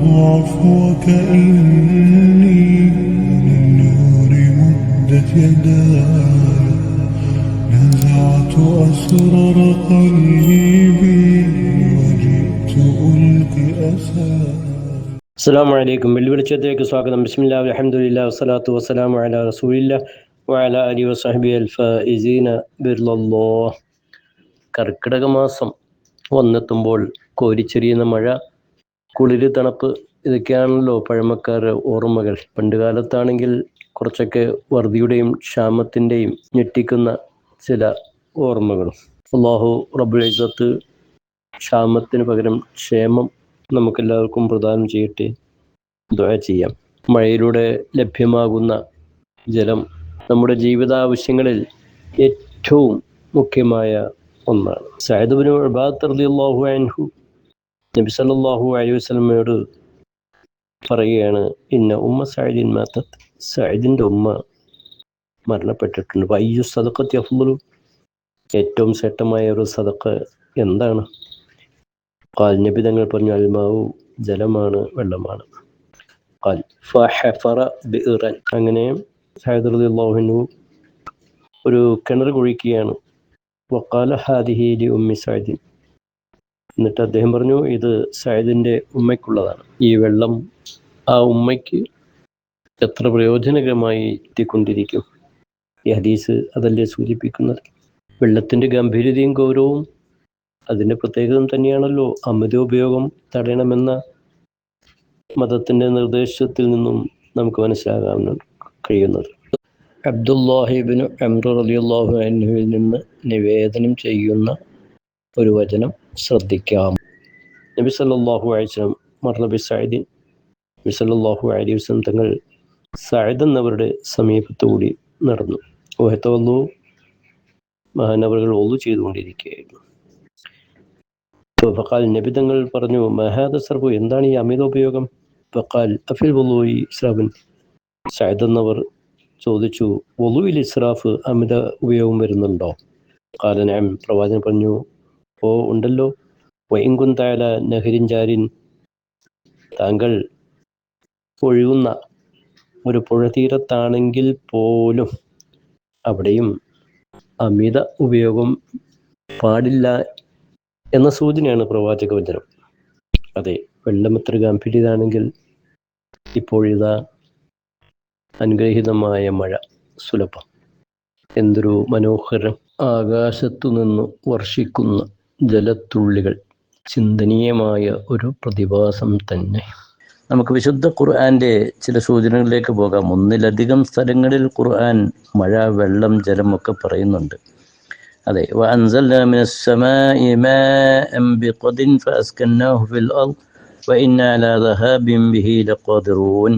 وعفوك إني للنور مدت يداي نزعت أسرار قلبي وجئت ألقي أساي. അസ്സലാമു അലൈക്കും. വെള്ളിവെളിച്ചത്തിലേക്ക് സ്വാഗതം. ബിസ്മില്ലാഹി വൽഹംദുലില്ലാഹി വസ്സലാത്തു വസ്സലാമു അലാ റസൂലില്ലാഹി വഅലാ ആലിഹി വസഹ്ബിഹി അൽഫായിസീന ബിർലല്ലാഹ്. കർക്കിടക മാസം വന്നെത്തുമ്പോൾ കോരിച്ചൊരിയുന്ന മഴ, കുളിര്, തണുപ്പ്, ഇതൊക്കെയാണല്ലോ പഴമക്കാരുടെ ഓർമ്മകൾ. പണ്ട് കാലത്താണെങ്കിൽ കുറച്ചൊക്കെ വറുതിയുടെയും ക്ഷാമത്തിൻ്റെയും ഞെട്ടിക്കുന്ന ചില ഓർമ്മകളും. അല്ലാഹു റബ്ബുൽ ഇസ്സത്ത് ക്ഷാമത്തിന് പകരം ക്ഷേമം നമുക്കെല്ലാവർക്കും പ്രദാനം ചെയ്യട്ടെ. ദുആ ചെയ്യാം. മഴയിലൂടെ ലഭ്യമാകുന്ന ജലം നമ്മുടെ ജീവിതാവശ്യങ്ങളിൽ ഏറ്റവും മുഖ്യമായ ഒന്നാണ്. സഅദ് ഇബ്നു ഉബാദ റളിയല്ലാഹു അൻഹു നബി സല്ലല്ലാഹു അലൈഹി വസല്ലമയോട് പറയുകയാണ്, ഇന്ന ഉമ്മ സഅദിൻ മാതത്, സഅദിൻ്റെ ഉമ്മ മരണപ്പെട്ടിട്ടുണ്ട്. വഅയ്യു സദഖത്തി അഫ്ളു, ഏറ്റവും ശ്രേഷ്ഠമായ ഒരു സദഖ എന്താണ്? ഖാൽ, നബി തങ്ങൾ പറഞ്ഞു, അൽമാഉ, ജലമാണ്, വെള്ളമാണ്. ഖാൽ ഫഹഫറ ബിഇറൻ, അങ്ങനെ സഅദ് റളിയല്ലാഹു അൻഹു ഒരു കിണർ കുഴിക്കുകയാണ്. വഖാല ഹാദിഹി ലി ഉമ്മി സഅദിൻ, എന്നിട്ട് അദ്ദേഹം പറഞ്ഞു, ഇത് സഅദിൻ്റെ ഉമ്മയ്ക്കുള്ളതാണ്. ഈ വെള്ളം ആ ഉമ്മയ്ക്ക് എത്ര പ്രയോജനകരമായി എത്തിക്കൊണ്ടിരിക്കും. ഈ ഹദീസ് അതല്ലേ സൂചിപ്പിക്കുന്നത്. വെള്ളത്തിൻ്റെ ഗംഭീരതയും ഗൗരവവും അതിൻ്റെ പ്രത്യേകത തന്നെയാണല്ലോ അമിതോപയോഗം തടയണമെന്ന മതത്തിൻ്റെ നിർദ്ദേശത്തിൽ നിന്നും നമുക്ക് മനസ്സിലാകാൻ കഴിയുന്നത്. അബ്ദുല്ലാഹി ഇബ്നു അംർ റളിയല്ലാഹു അൻഹുവിൽ നിന്ന് നിവേദനം ചെയ്യുന്ന ഒരു വചനം ശ്രദ്ധിക്കാം. നബി സല്ലല്ലാഹു അലൈഹി വസല്ലം മർറ ബി സഅദിൻ, നബി സല്ലല്ലാഹു അലൈഹി വസല്ലം തങ്ങൾ സഅദ് എന്നവരുടെ സമീപത്തുകൂടി നടന്നു. വഹതവല്ലു, മഹാനവറുകൾ ഒളു ചെയ്തുകൊണ്ടിരിക്കുകയായിരുന്നു. ഫഖാൽ, നബി തങ്ങൾ പറഞ്ഞു, മഹാദ സർബു, എന്താണ് ഈ അമിതോപയോഗം? ഫഖാൽ അഫിൽ വുളൂഇ ഇസ്രാഫുൻ, സഅദ് എന്നവർ ചോദിച്ചു, വുളൂഇൽ ഇസ്രാഫ്, അമിത ഉപയോഗം വരുന്നുണ്ടോ? ഖാല നഅം, പ്രവാചകൻ പറഞ്ഞു, ഓ ഉണ്ടല്ലോ. വഇൻ കുൻത അലാ നഹരിൻ ജാരിൻ, താങ്കൾ ഒഴുകുന്ന ഒരു പുഴ തീരത്താണെങ്കിൽ പോലും അവിടെയും അമിത ഉപയോഗം പാടില്ല എന്ന സൂചനയാണ് പ്രവാചക വചനം. അതെ, വെള്ളം എത്ര ഗംഭീരതാണെങ്കിൽ ഇപ്പോഴിതാ അനുഗ്രഹീതമായ മഴ, സുലഭം, എന്തൊരു മനോഹരം. ആകാശത്തു നിന്ന് വർഷിക്കുന്ന ജലത്തുള്ളികൾ ചിന്തനീയമായ ഒരു പ്രതിഭാസം തന്നെ. നമുക്ക് വിശുദ്ധ ഖുർആന്റെ ചില സൂചനകളിലേക്ക് പോകാം. ഒന്നിലധികം സ്ഥലങ്ങളിൽ ഖുർആൻ മഴ, വെള്ളം, ജലം ഒക്കെ പറയുന്നുണ്ട്. അതെ, വഅൻസൽനാ മിനസ് സമാഇ മാഅൻ ബിഖദറിൻ ഫഅസ്കന്നാഹു ഫിൽ അർദ് വഇന്നാ അലാ ദഹാബിൻ ബിഹി ലഖാദിറൂൻ.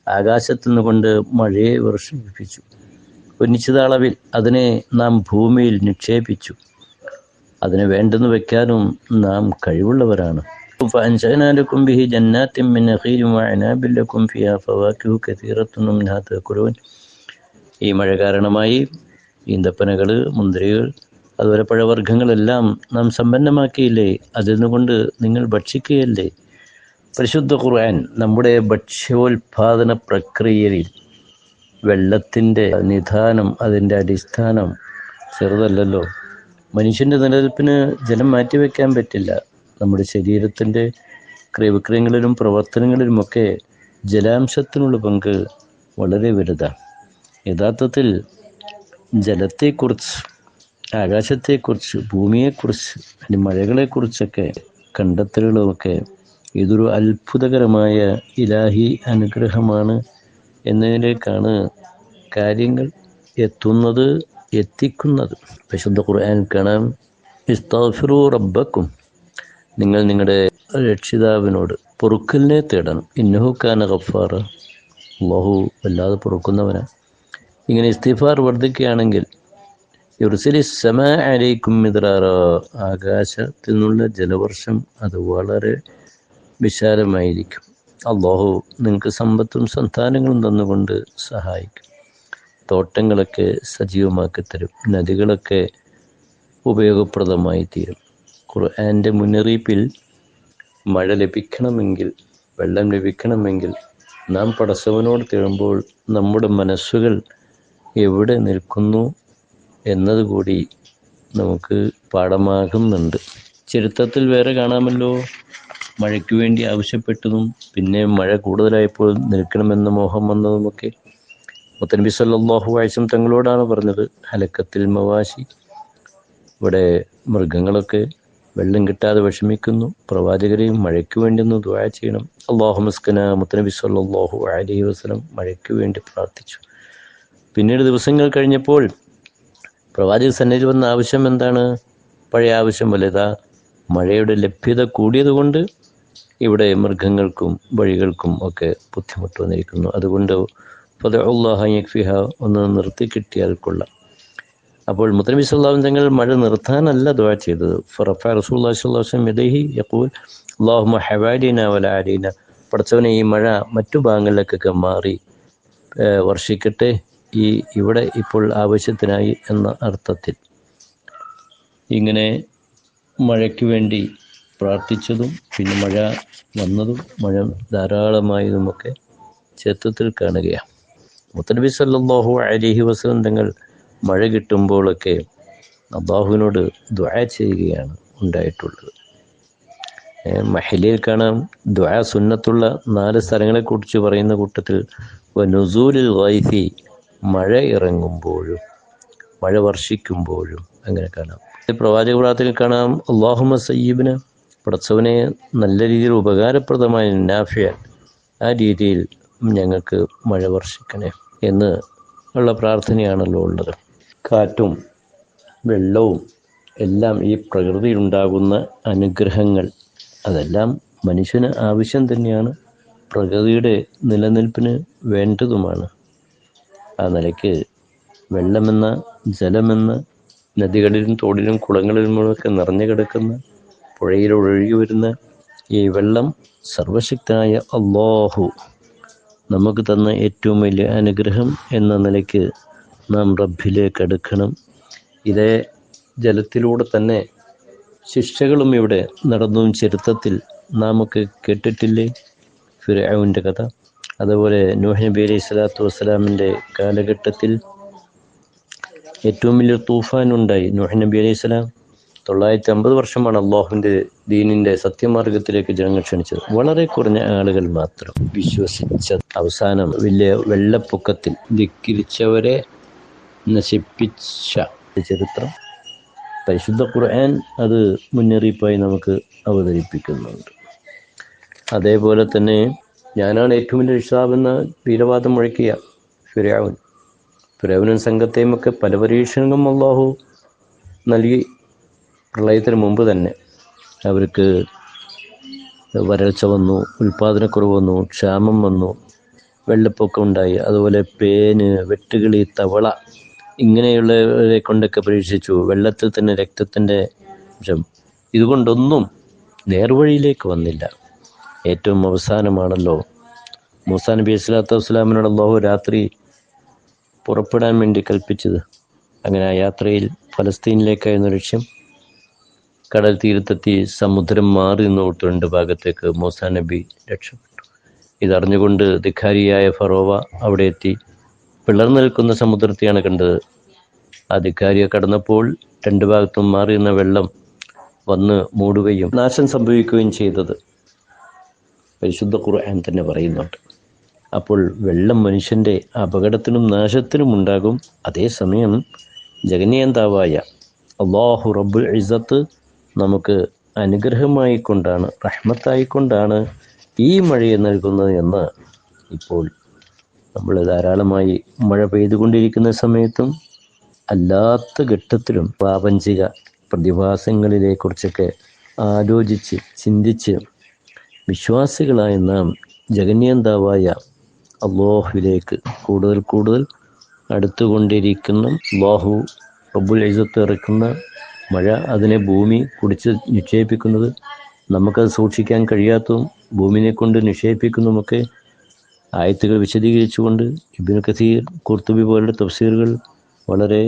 ആകാശത്തു നിന്നുകൊണ്ട് മഴയെ വർഷിപ്പിച്ചു, ഒരു നിശ്ചിത അളവിൽ അതിനെ നാം ഭൂമിയിൽ നിക്ഷേപിച്ചു, അതിനെ വേണ്ടെന്ന് വെക്കാനും നാം കഴിവുള്ളവരാണ്. ഫഅൻശഅനാ ലക്കും ബിഹി ജന്നാത്തിൻ മിൻ നഖീലിൻ വഅനാബിൻ ലക്കും ഫിഹാ ഫവാകിഹു കസീറത്തുൻ മിൻഹാ തഅകുലൂൻ. ഈ മഴ കാരണമായി ഈന്തപ്പനകൾ, മുന്തിരികൾ, അതുപോലെ പഴവർഗ്ഗങ്ങളെല്ലാം നാം സമ്പന്നമാക്കിയില്ലേ, അതിൽ നിന്നുകൊണ്ട് നിങ്ങൾ ഭക്ഷിക്കുകയല്ലേ. പരിശുദ്ധ ഖുർആൻ നമ്മുടെ ഭക്ഷ്യോൽപാദന പ്രക്രിയയിൽ വെള്ളത്തിൻ്റെ നിധാനം, അതിൻ്റെ അടിസ്ഥാനം ചെറുതല്ലല്ലോ. മനുഷ്യൻ്റെ നിലനിൽപ്പിന് ജലം മാറ്റിവെക്കാൻ പറ്റില്ല. നമ്മുടെ ശരീരത്തിൻ്റെ ക്രിയവിക്രയങ്ങളിലും പ്രവർത്തനങ്ങളിലുമൊക്കെ ജലാംശത്തിനുള്ള പങ്ക് വളരെ വലുതാണ്. യഥാർത്ഥത്തിൽ ജലത്തെക്കുറിച്ച്, ആകാശത്തെക്കുറിച്ച്, ഭൂമിയെക്കുറിച്ച്, അതിൻ്റെ മഴകളെക്കുറിച്ചൊക്കെ കണ്ടെത്തലുകളുമൊക്കെ ഇതൊരു അത്ഭുതകരമായ ഇലാഹി അനുഗ്രഹമാണ് എന്നതിലേക്കാണ് കാര്യങ്ങൾ എത്തിക്കുന്നത്. വിശുദ്ധ ഖുർആൻ കാണാം, ഇസ്തഗ്ഫിറൂ റബ്ബക്കും, നിങ്ങൾ നിങ്ങളുടെ രക്ഷിതാവിനോട് പൊറുക്കലിനെ തേടണം. ഇന്നഹു കാന ഗഫാറ, അല്ലാഹു വല്ലാതെ പൊറുക്കുന്നവനാണ്. ഇങ്ങനെ ഇസ്തിഗ്ഫാർ വർദ്ധിക്കുകയാണെങ്കിൽ യുർസിലിസ് സമാ അലൈക്കും മിദ്റാറ, ആകാശത്തിൽ നിന്നുള്ള ജലവർഷം അത് വളരെ വിശാലമായിരിക്കും. അല്ലാഹു നിങ്ങൾക്ക് സമ്പത്തും സന്താനങ്ങളും തന്നുകൊണ്ട് സഹായിക്കും. തോട്ടങ്ങളൊക്കെ സജീവമാക്കി തരും, നദികളൊക്കെ ഉപയോഗപ്രദമായി തീരും. ഖുർആൻ്റെ മുന്നറിയിപ്പിൽ മഴ ലഭിക്കണമെങ്കിൽ വെള്ളം ലഭിക്കണമെങ്കിൽ നാം പടച്ചവനോട് തേടുമ്പോൾ നമ്മുടെ മനസ്സുകൾ എവിടെ നിൽക്കുന്നു എന്നതുകൂടി നമുക്ക് പാഠമാകുന്നുണ്ട്. ചരിത്രത്തിൽ വേറെ കാണാമല്ലോ, മഴയ്ക്ക് വേണ്ടി ആവശ്യപ്പെട്ടതും പിന്നെ മഴ കൂടുതലായപ്പോൾ നിൽക്കണമെന്ന മോഹം വന്നതുമൊക്കെ. മുത്തനബി സല്ലല്ലാഹു അലൈഹി വസല്ലം തങ്ങളോടാണ് പറഞ്ഞത്, ഹലക്കത്തിൽ മവാശി, ഇവിടെ മൃഗങ്ങളൊക്കെ വെള്ളം കിട്ടാതെ വിഷമിക്കുന്നു, പ്രവാചകരെയും മഴയ്ക്ക് വേണ്ടി ഒന്ന് ദുആ ചെയ്യണം. അല്ലാഹുമ്മസ്കന. മുത്തനബി സല്ലല്ലാഹു അലൈഹി വസല്ലം മഴയ്ക്ക് വേണ്ടി പ്രാർത്ഥിച്ചു. പിന്നീട് ദിവസങ്ങൾ കഴിഞ്ഞപ്പോൾ പ്രവാചക സന്നിധിയിൽ വന്ന ആവശ്യം എന്താണ്? പഴയ ആവശ്യം വലുതാ, മഴയുടെ ലഭ്യത കൂടിയതുകൊണ്ട് ഇവിടെ മൃഗങ്ങൾക്കും വഴികൾക്കും ഒക്കെ ബുദ്ധിമുട്ട് വന്നിരിക്കുന്നു. അതുകൊണ്ട് ഫദഉല്ലാഹ യക്ഫിഹ, ഒന്ന് നിർത്തി കിട്ടിയാൽ കൊള്ളാം. അപ്പോൾ മുത്തനബി സല്ലല്ലാഹു അലൈഹി വസല്ലം തങ്ങൾ മഴ നിർത്താനല്ല ദുആ ചെയ്തത്. ഫറഫ റസൂലുള്ളാഹി സ്വല്ലല്ലാഹു അലൈഹി വസല്ലം യദൈഹി യഖൂൽ അല്ലാഹുമ്മ ഹവാലിനാ വലാ അലൈനാ, പടച്ചവനെ ഈ മഴ മറ്റു ഭാഗങ്ങളിലേക്കൊക്കെ മാറി വർഷിക്കട്ടെ, ഇവിടെ ഇപ്പോൾ ആവശ്യത്തിനായി എന്ന അർത്ഥത്തിൽ. ഇങ്ങനെ മഴയ്ക്ക് വേണ്ടി പ്രാർത്ഥിച്ചതും പിന്നെ മഴ വന്നതും മഴ ധാരാളമായതുമൊക്കെ ചരിത്രത്തിൽ കാണുകയാണ്. മുത്തനബി സല്ലല്ലാഹു അലൈഹി വസല്ലം തങ്ങൾ മഴ കിട്ടുമ്പോഴൊക്കെ അല്ലാഹുവിനോട് ദുആ ചെയ്യുകയാണ് ഉണ്ടായിട്ടുള്ളത്. മഹലിയിൽ കാണാം, ദുആ സുന്നത്തുള്ള 4 സ്ഥലങ്ങളെക്കുറിച്ച് പറയുന്ന കൂട്ടത്തിൽ വനുസൂലിൽ ഗൈസി, മഴ ഇറങ്ങുമ്പോഴും മഴ വർഷിക്കുമ്പോഴും അങ്ങനെ കാണാം. പ്രവാചക പ്രാർത്ഥനയിൽ കാണാം, അല്ലാഹുമ്മ സയ്യിബ്ന, പടച്ചവനെ നല്ല രീതിയിൽ ഉപകാരപ്രദമായ നാഫിയൻ, ആ രീതിയിൽ ഞങ്ങൾക്ക് മഴ വർഷിക്കണേ എന്ന് ഉള്ള പ്രാർത്ഥനയാണല്ലോ ഉള്ളത്. കാറ്റും വെള്ളവും എല്ലാം ഈ പ്രകൃതിയിലുണ്ടാകുന്ന അനുഗ്രഹങ്ങൾ, അതെല്ലാം മനുഷ്യന് ആവശ്യം തന്നെയാണ്, പ്രകൃതിയുടെ നിലനിൽപ്പിന് വേണ്ടതുമാണ്. ആ നിലയ്ക്ക് വെള്ളമെന്ന ജലമെന്ന നദികളിലും തോടിലും കുളങ്ങളിലുമൊക്കെ നിറഞ്ഞു കിടക്കുന്ന, പുഴയിലൂടെ ഒഴുകി വരുന്ന ഈ വെള്ളം സർവശക്തനായ അല്ലാഹു നമുക്ക് തന്ന ഏറ്റവും വലിയ അനുഗ്രഹം എന്ന നിലയ്ക്ക് നാം റബ്ബിലേക്ക് അടുക്കണം. ഇതേ ജലത്തിലൂടെ തന്നെ ശിക്ഷകളും ഇവിടെ നടന്നതും ചരിത്രത്തിൽ നാമൊക്കെ കേട്ടിട്ടില്ലേ? ഫിർഔന്റെ കഥ, അതുപോലെ നൂഹ് നബി അലൈഹി സ്വലാത്തു വസ്സലാമിൻ്റെ കാലഘട്ടത്തിൽ ഏറ്റവും വലിയ തൂഫാൻ ഉണ്ടായി. നൂഹ് നബി അലൈഹി സ്വലാം 950 വർഷമാണ് അള്ളാഹുവിൻ്റെ ദീനിൻ്റെ സത്യമാർഗത്തിലേക്ക് ജനങ്ങൾ ക്ഷണിച്ചത്. വളരെ കുറഞ്ഞ ആളുകൾ മാത്രം വിശ്വസിച്ച അവസാനം വലിയ വെള്ളപ്പൊക്കത്തിൽ ധിക്കരിച്ചവരെ നശിപ്പിച്ച ചരിത്രം പരിശുദ്ധ ഖുർആൻ അത് മുന്നറിയിപ്പായി നമുക്ക് അവതരിപ്പിക്കുന്നുണ്ട്. അതേപോലെ തന്നെ ഞാനാണ് ഏറ്റവും വലിയ രക്ഷിതാവെന്ന വീരവാദം മുഴക്കിയ ഫിർഔനും സംഘത്തെയുമൊക്കെ പല പരീക്ഷണങ്ങളും അല്ലാഹു നൽകി. പ്രളയത്തിന് മുമ്പ് തന്നെ അവർക്ക് വരൾച്ച വന്നു, ഉൽപ്പാദനക്കുറവ് വന്നു, ക്ഷാമം വന്നു, വെള്ളപ്പൊക്കം ഉണ്ടായി. അതുപോലെ പേന്, വെട്ടുകിളി, തവള ഇങ്ങനെയുള്ളവരെ കൊണ്ടൊക്കെ പരീക്ഷിച്ചു. വെള്ളത്തിൽ തന്നെ രക്തത്തിൻ്റെ അംശം, ഇതുകൊണ്ടൊന്നും നേർവഴിയിലേക്ക് വന്നില്ല. ഏറ്റവും അവസാനമാണല്ലോ മൂസാ നബി സ്വല്ലല്ലാഹു അലൈഹി വസല്ലമിനോട് അല്ലാഹു രാത്രി പുറപ്പെടാൻ വേണ്ടി കൽപ്പിച്ചത്. അങ്ങനെ ആ യാത്രയിൽ ഫലസ്തീനിലേക്കായിരുന്നു ലക്ഷ്യം. കടൽ തീരത്തെത്തി സമുദ്രം മാറി നിന്നോട്ട് 2 ഭാഗത്തേക്ക് മൂസാ നബി രക്ഷപ്പെട്ടു. ഇതറിഞ്ഞുകൊണ്ട് ധിക്കാരിയായ ഫറോവ അവിടെ എത്തി പിളർന്നു നിൽക്കുന്ന സമുദ്രത്തെയാണ് കണ്ടത്. ആ ധിക്കാരിയെ കടന്നപ്പോൾ 2 ഭാഗത്തും മാറി നിന്ന വെള്ളം വന്ന് മൂടുകയും നാശം സംഭവിക്കുകയും ചെയ്തത് പരിശുദ്ധ ഖുർആൻ തന്നെ പറയുന്നുണ്ട്. അപ്പോൾ വെള്ളം മനുഷ്യൻ്റെ അപകടത്തിനും നാശത്തിനും ഉണ്ടാകും. അതേസമയം ജഗന്നിയന്താവായ അല്ലാഹു റബ്ബുൽ ഇസ്സത്ത് നമുക്ക് അനുഗ്രഹമായിക്കൊണ്ടാണ്, റഹ്മത്തായിക്കൊണ്ടാണ് ഈ മഴയെ നൽകുന്നത് എന്ന് ഇപ്പോൾ നമ്മൾ ധാരാളമായി മഴ പെയ്തുകൊണ്ടിരിക്കുന്ന സമയത്തും അല്ലാത്ത ഘട്ടത്തിലും പ്രാപഞ്ചിക പ്രതിഭാസങ്ങളിലെക്കുറിച്ചൊക്കെ ആലോചിച്ച് ചിന്തിച്ച് വിശ്വാസികളായ നാം ജഗന്നിയന്താവായ അല്ലാഹുവിലേക്ക് കൂടുതൽ കൂടുതൽ അടുത്തുകൊണ്ടിരിക്കുന്ന, അല്ലാഹു റബ്ബുൽ ഇസ്സത്ത് ഇറക്കുന്ന മഴ, അതിനെ ഭൂമി കുടിച്ച് നിക്ഷേപിക്കുന്നത്, നമുക്കത് സൂക്ഷിക്കാൻ കഴിയാത്തതും ഭൂമിനെ കൊണ്ട് നിക്ഷേപിക്കുന്നതുമൊക്കെ ആയത്തുകൾ വിശദീകരിച്ചുകൊണ്ട് ഇബ്നു കസീർ, ഖുർത്തുബി പോലുള്ള തഫ്സീറുകൾ വളരെ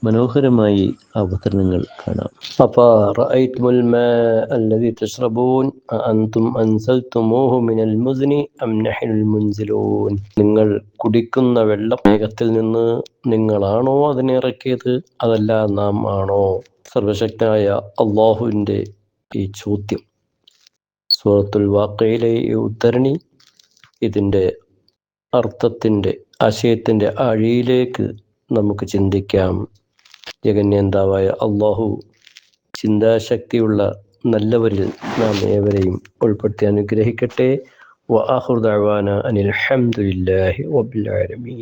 മനോഹരമായി അവതരണങ്ങൾ കാണാം. അഫറഅയ്തുമുൽ മാഅ അല്ലദീ തശ്റബൂൻ അഅൻതും അൻസൽതുമൂഹു മിനൽ മുസ്നി അം നഹ്നുൽ മുൻസിലൂൻ. നിങ്ങൾ കുടിക്കുന്ന വെള്ളം മേഘത്തിൽ നിന്ന് നിങ്ങളാണോ അതിനെ ഇറക്കിയത്, അതല്ല നാം ആണോ? സർവശക്തനായ അള്ളാഹുവിൻ്റെ ഈ ചോദ്യം, സൂറത്തുൽ വാഖയിലെ ഈ ഉദ്ധരണി ഇതിൻ്റെ അർത്ഥത്തിൻ്റെ ആശയത്തിൻ്റെ ആഴിയിലേക്ക് നമുക്ക് ചിന്തിക്കാം. ജഗന്യന്താവായ അള്ളാഹു ചിന്താശക്തിയുള്ള നല്ലവരിൽ നാം ഏവരെയും ഉൾപ്പെടുത്തി അനുഗ്രഹിക്കട്ടെ. വആഖിറു ദഅവാന അനിൽ ഹംദുലില്ലാഹി റബ്ബിൽ ആലമീൻ.